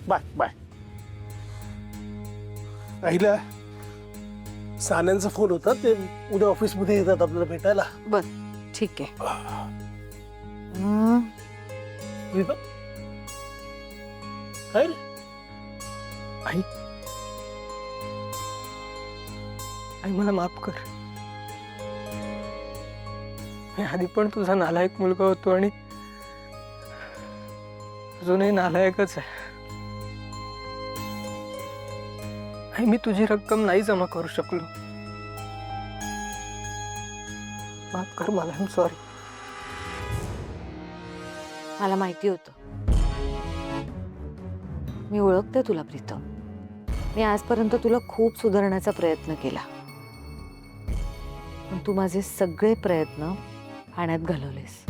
Bye bye. आईला सान्यांचा phone होता, ते उद्या ऑफिस मध्ये येतात आपल्याला भेटायला. बर ठीक आहे. प्रीता काय रे? आई आई मला माफ कर. मी आधी पण तुझा नालायक मुलगा होतो आणि अजूनही नालायकच आहे. आई मी तुझी रक्कम नाही जमा करू शकलो. माफ कर मला. I am sorry. मला माहिती होतं. मी ओळखते तुला प्रीतम. मी आजपर्यंत तुला खूप सुधारण्याचा प्रयत्न केला, पण तू माझे सगळे प्रयत्न पाण्यात घालवलेस.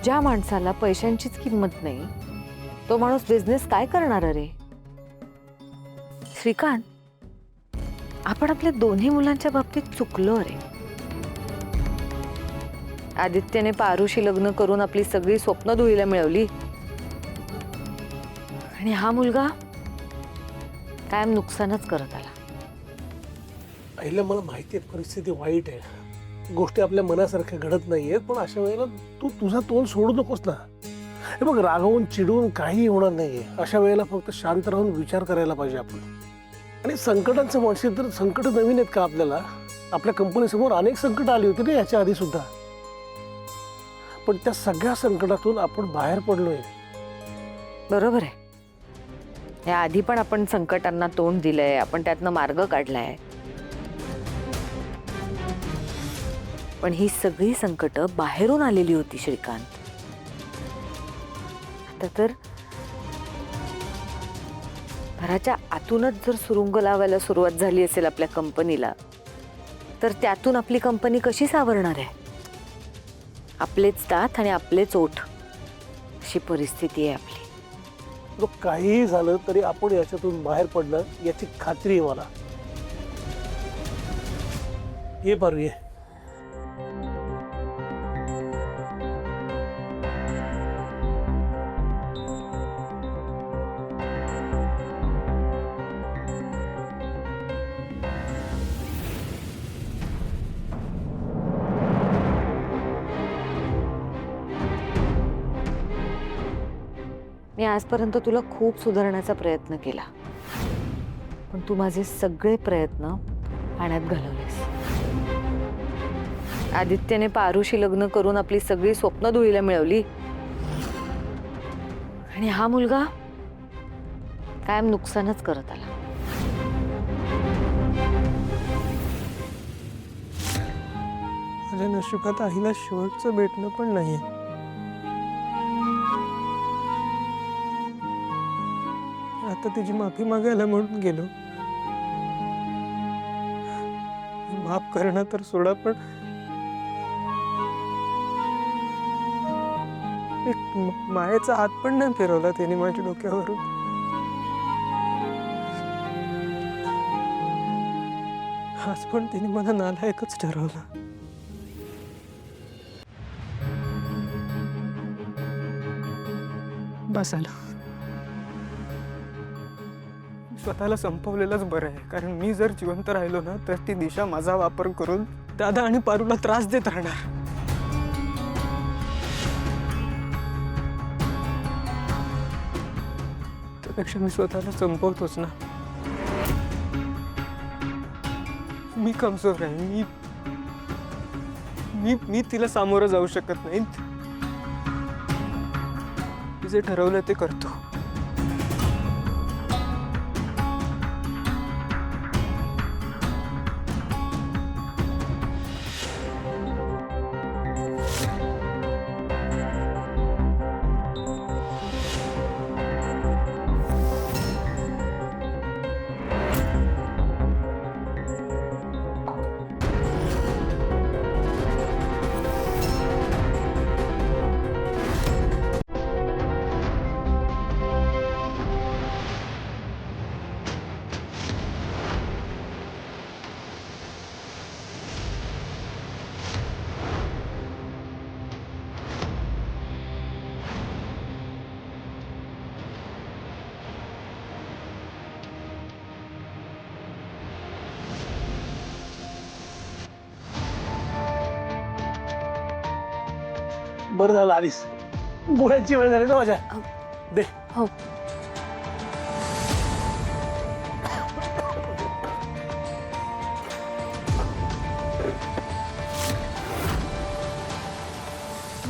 ज्या माणसाला पैशांचीच किंमत नाही, तो माणूस बिझनेस काय करणार रे? श्रीकांत, आपण आपल्या दोन्ही मुलांच्या बाबतीत चुकलो रे. आदित्यने पारुशी लग्न करून आपली सगळी स्वप्न धुळीला मिळवली, आणि हा मुलगा कायम नुकसानच करत आला. आईला मला माहिती आहे परिस्थिती वाईट आहे, गोष्टी आपल्या मनासारख्या घडत नाहीयेत, पण अशा वेळेला तू तुझा तोल सोडू नकोस ना. हे बघ, रागवून चिडून काही होणार नाहीये. अशा वेळेला फक्त शांत राहून विचार करायला पाहिजे आपण. आणि संकटांचं म्हणशील तर संकट नवीन आहेत का आपल्याला? आपल्या कंपनीसमोर अनेक संकट आली होती ना याच्या आधी सुद्धा, पण त्या सगळ्या संकटातून आपण बाहेर पडलोय. बरोबर आहे. या आधी पण आपण संकटांना तोंड दिलंय, आपण त्यातनं मार्ग काढलाय, पण ही सगळी संकट बाहेरून आलेली होती श्रीकांत. आता तर घराच्या आतूनच जर सुरुंग लावायला सुरुवात झाली असेल आपल्या कंपनीला, तर त्यातून आपली कंपनी कशी सावरणार आहे? आपलेच दात आणि आपलेच ओठ, अशी परिस्थिती आहे आपली. तो काहीही झालं तरी आपण याच्यातून बाहेर पडणार याची खात्री आहे मला. ये पारू ये. मी आजपर्यंत तुला खूप सुधारण्याचा प्रयत्न केला, पण तू माझे सगळे प्रयत्न पाण्यात घालवलेस. आदित्यने पारुशी लग्न करून आपली सगळी स्वप्न धुळीला मिळवली, आणि हा मुलगा कायम नुकसानच करत आला. माझ्या नशिबात आईला शेवटचं भेटणं पण नाहीये. आता तिची माफी मागायला म्हणून गेलो. माफ करणं तर सोडा, पण एक मायेचा हात पण नाही फिरवला त्याने माझ्या डोक्यावरून. आज पण तिने मला नालायकच ठरवलं. बस आलं. स्वतःला संपवलेलंच बरं आहे, कारण मी जर जिवंत राहिलो ना तर ती दिशा माझा वापर करून दादा आणि पारूला त्रास देत राहणार. त्यापेक्षा मी स्वतःला संपवतोच ना. मी कमजोर आहे. मी तिला सामोरं जाऊ शकत नाही. जे ठरवलं ते करतो. बरं झालं आलीस. गोळ्यांची वेळ झाली ना माझ्या. दे. हो.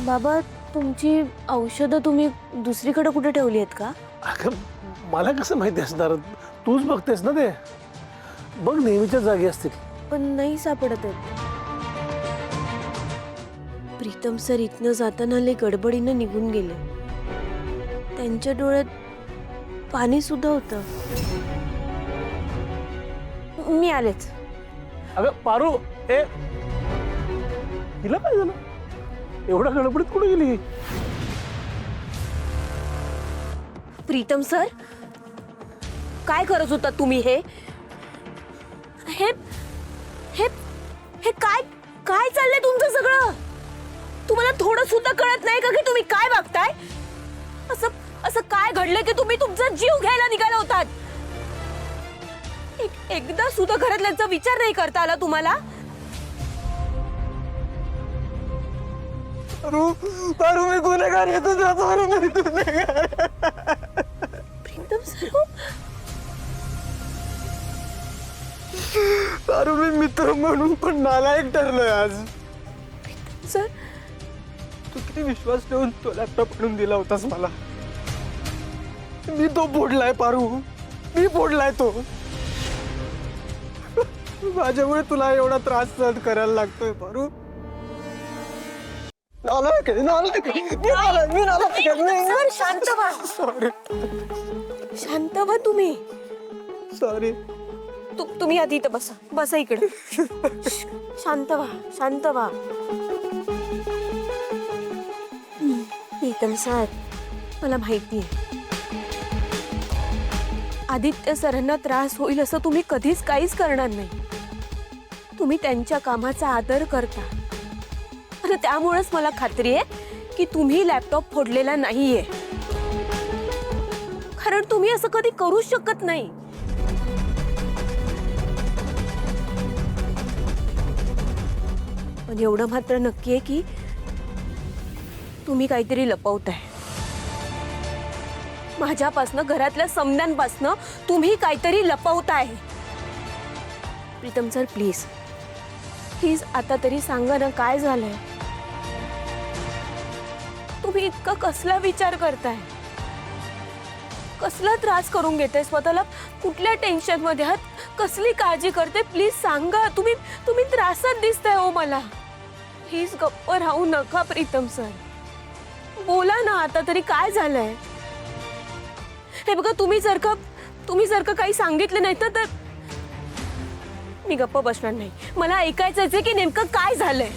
बाबा तुमची औषधं तुम्ही दुसरीकडे कुठे ठेवली आहेत का? अगं मला कसं माहिती असणार, तूच बघतेस ना ते. बघ नेहमीच्या जागी असतील. पण नाही सापडत आहेत. प्रीतम सर इथनं जाताना लय गडबडीनं निघून गेले. त्यांच्या डोळ्यात पाणी सुद्धा होतं. मी आलेच. अगं पारू, ए हिला काय झालं? एवढ्या गडबडीत कुठे गेली? प्रीतम सर काय करत होता तुम्ही? हे हे हे हे काय काय चाललंय तुमचं सगळं? तुम्हाला थोडं सुद्धा कळत नाही का की तुम्ही काय बघताय? असं असं काय घडलं की तुम्ही तुमचा जीव घ्यायला निघाला होतात? एकदा सुद्धा घरातल्यांचा विचार नाही करता आला तुम्हाला? पारू मी गुन्हेगार येतो. पारू मी गुन्हेगार. प्रीतम सर पारू मी मित्र म्हणून पण नालायक ठरलोय आज. सर तू किती विश्वास ठेवून तो लॅपटॉप आणून दिला होतास मला. मी तो फोडलाय पारू. मी फोडलाय तो. माझ्यामुळे तुला एवढा त्रास सहन करायला लागतोय पारू. नालायक आहे, नालायक आहे. मी नालायक आहे. सर शांत व्हा. सॉरी शांत व्हा तुम्ही. सॉरी. तुम्ही आधी इथं बसा. बसा इकडे. शांत व्हा, शांत व्हा. प्रीतम सर मला माहिती आहे आदित्य सरांना त्रास होईल असं तुम्ही कधीच काहीच करणार नाही. तुम्ही त्यांच्या कामाचा आदर करता आणि त्यामुळेच मला खात्री आहे की तुम्ही लॅपटॉप फोडलेला नाहीये. कारण तुम्ही असं कधी करू शकत नाही. पण एवढं मात्र नक्की आहे की तुम्ही काहीतरी लपवताय. माझ्यापासनं, घरातल्या समद्यांपासनं तुम्ही काहीतरी लपवताय. प्रीतम सर प्लीज प्लीज आता तरी सांगा ना काय झालंय. तुम्ही इतका कसला विचार करताय? कसला त्रास करून घेताय स्वतःला? कुठल्या टेन्शन मध्ये आहात? कसली काळजी करते? प्लीज सांगा. तुम्ही त्रासात दिसताय हो मला. प्लीज गप्प राहू नका प्रीतम सर. बोला ना आता तरी काय झालंय? हे बघा तुम्ही जर का काही सांगितलं नाही तर मी गप्प बसणार नाही. मला ऐकायचंच आहे की नेमकं काय झालंय.